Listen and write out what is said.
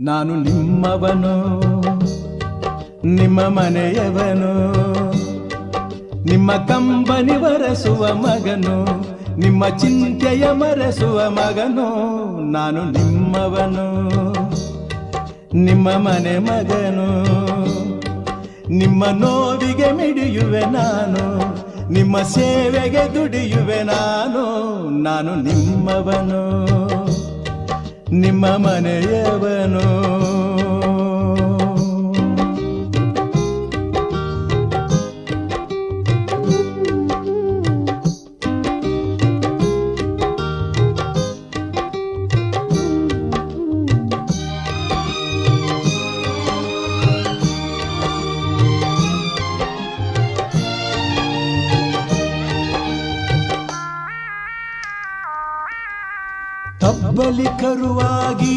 ನಾನು ನಿಮ್ಮವನು, ನಿಮ್ಮ ಮನೆಯವನು, ನಿಮ್ಮ ಕಂಬನಿ ವರೆಸುವ ಮಗನು, ನಿಮ್ಮ ಚಿಂತೆಯ ಮರೆಸುವ ಮಗನು. ನಾನು ನಿಮ್ಮವನು, ನಿಮ್ಮ ಮನೆ ಮಗನು, ನಿಮ್ಮ ನೋವಿಗೆ ಮಿಡಿಯುವೆ ನಾನು, ನಿಮ್ಮ ಸೇವೆಗೆ ದುಡಿಯುವೆ ನಾನು. ನಾನು ನಿಮ್ಮವನು, ನಿಮ್ಮ ಮನೆಯವನು. ತಬ್ಬಲಿ ಕರುವಾಗಿ